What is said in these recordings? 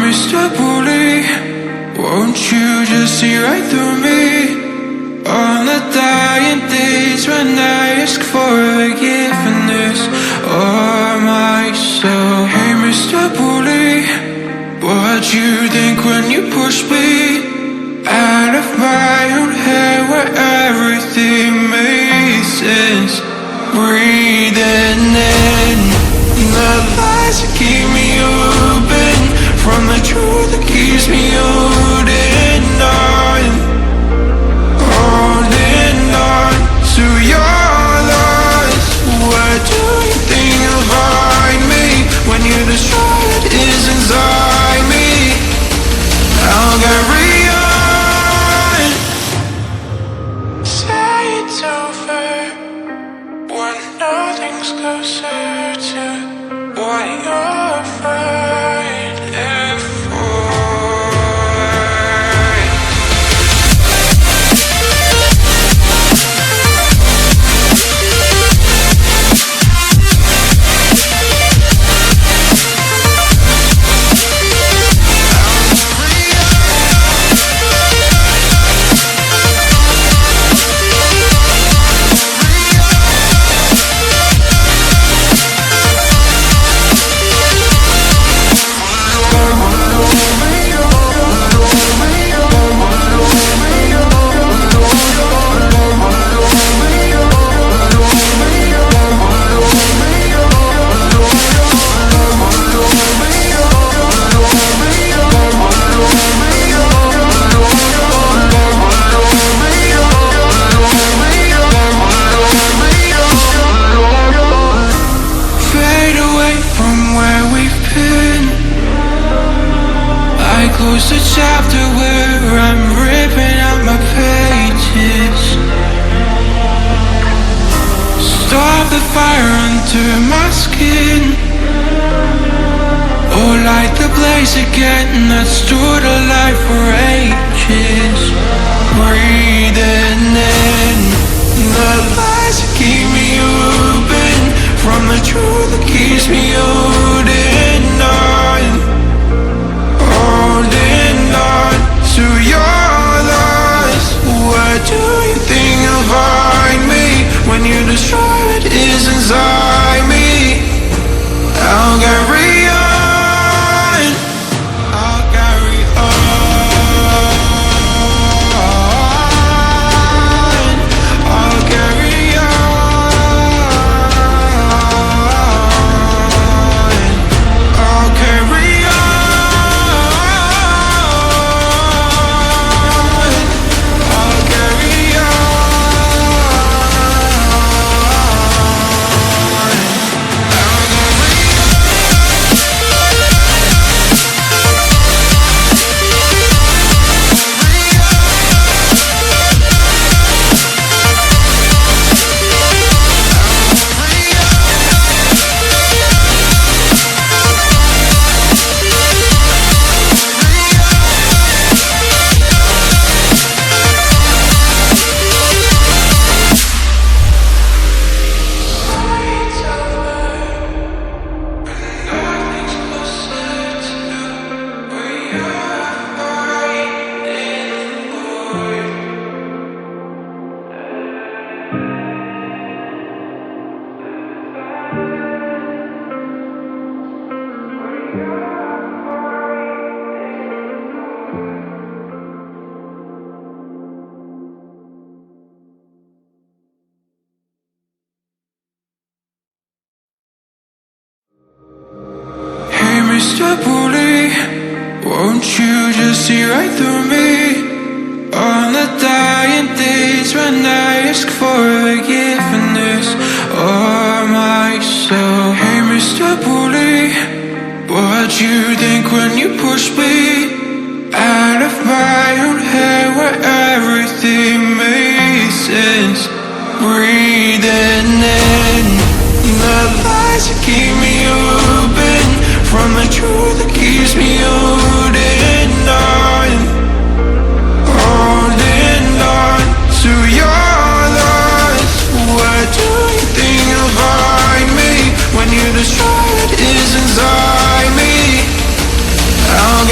Mr. Bully, won't you just see right through me? On the dying days when I ask for forgiveness or myself. Hey Mr. Bully, what you think when you push me out of my own head where everything made sense? Breathing in the lies that keep me open from the truth that keeps me holding on to your loss. Where do you think you'll find me when you destroy what is inside me? I'll carry on. Say it's over when nothing's closer to what you're fighting for. Close the chapter where I'm ripping out my pages. Stop the fire under my skin. Oh, light the blaze again that stood alive for ages. Breathing in the lies that keep me open from the truth that keeps me holding on. To your loss. Where do you think you'll find me when you destroy what is inside me? I'll carry on. I'll carry on. I'll carry on. I'll carry on. Mr. Bully, won't you just see right through me? On the dying days when I ask for forgiveness or myself. Hey Mr. Bully, what you think when you push me out of my own head where everything made sense? Breathing in the lies that keep me open from the truth that keeps me holding on to your loss. Where do you think you'll find me when you destroy what is inside me? I'll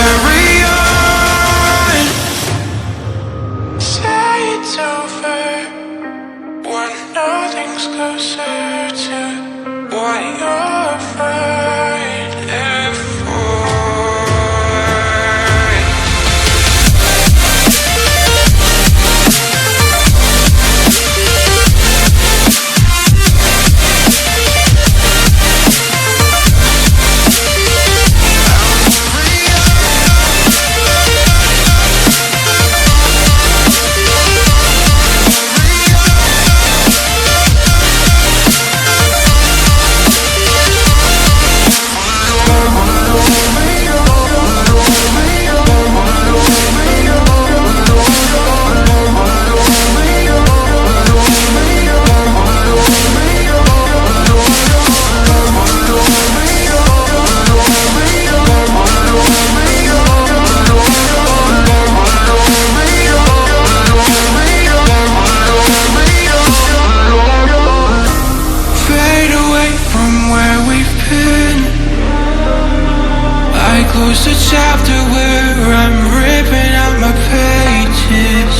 close the chapter where I'm ripping out my pages.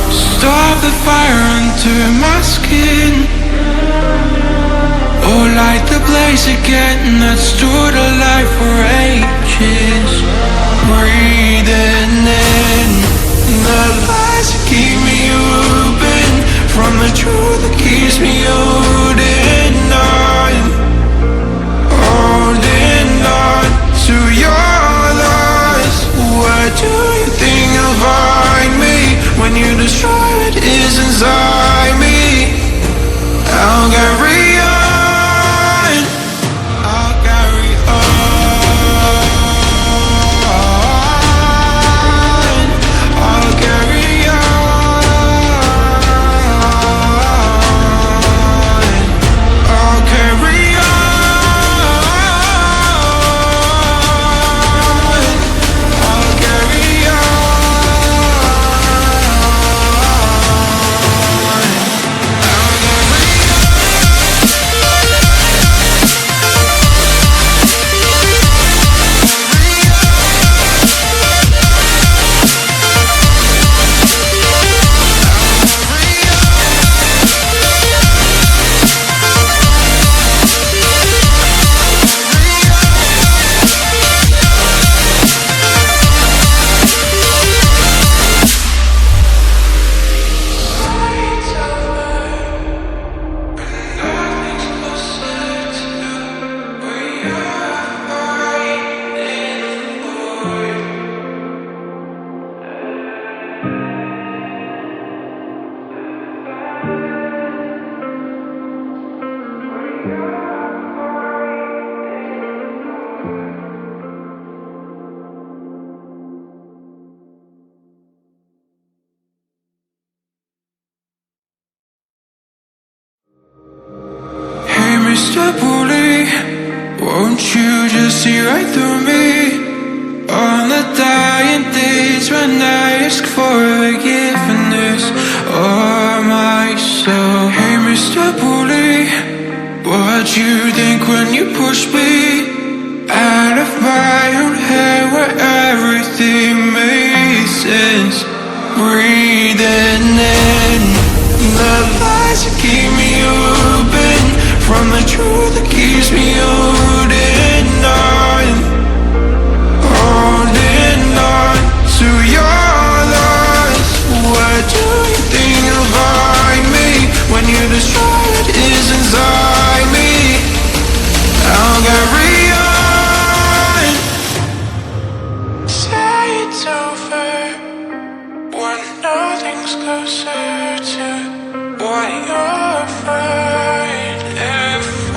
Stop the fire under my skin, or light the blaze again that stood alive for ages. Breathing in the lies that keep me open from the truth that keeps me holding on, holding on to your lies. Where do you think you'll find me when you destroy what is inside me? I'll carry on, I'll carry on, I'll carry on, I'll carry on, I'll carry Mr. Bully, won't you just see right through me? On the dying days when I ask for forgiveness or myself. Hey Mr. Bully, what you think when you push me out of my own head where everything makes sense? Breathing in the lies that keep me open from the truth that keeps me holding on, holding on to your lies. Where do you think you'll find me when you destroy what is inside me? I'll carry on. Say it's over when nothing's closer to what you're fighting for.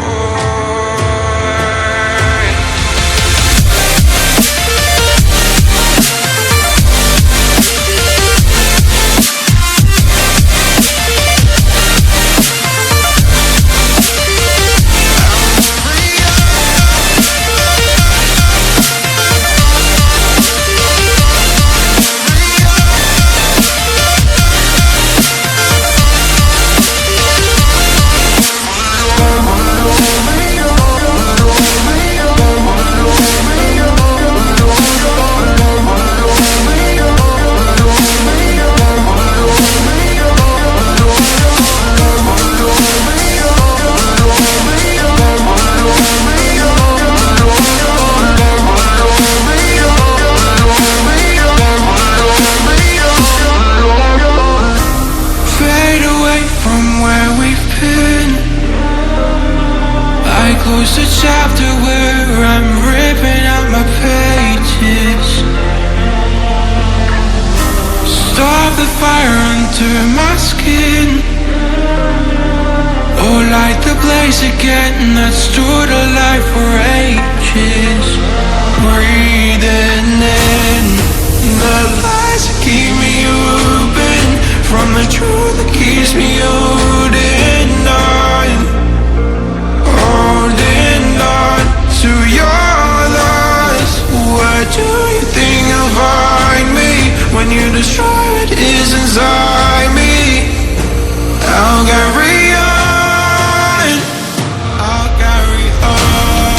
Close the chapter where I'm ripping out my pages. Stop the fire under my skin, or light the blaze again that stood alive for ages. Breathing in the lies that keep me open from the truth that keeps me holding on, holding on to your lies. Where do you think you'll find me when you destroy what is inside me? I'll carry on, I'll carry on.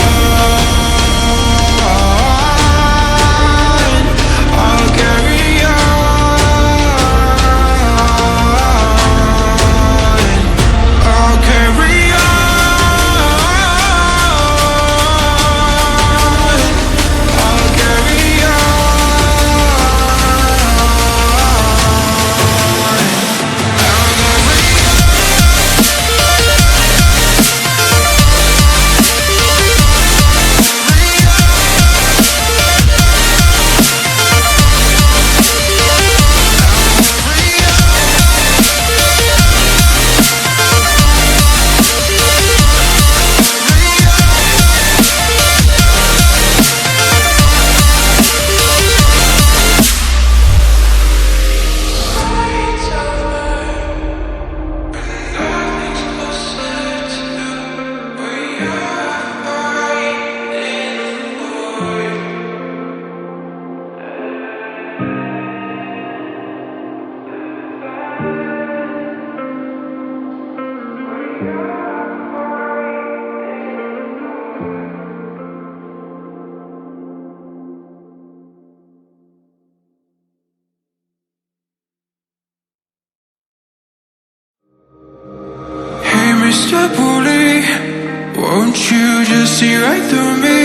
right through me.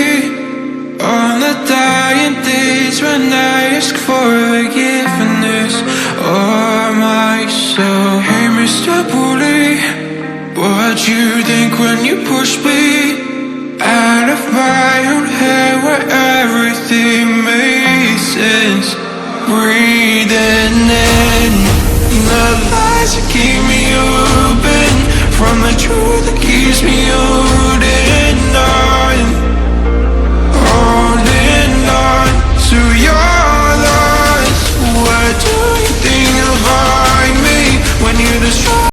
On the dying days when I ask for forgiveness or myself. Hey, Mr. Bully, what'd you think when you pushed me out of my own head where everything made sense? Breathing in the lies that keep me open from the truth that keeps me holding on.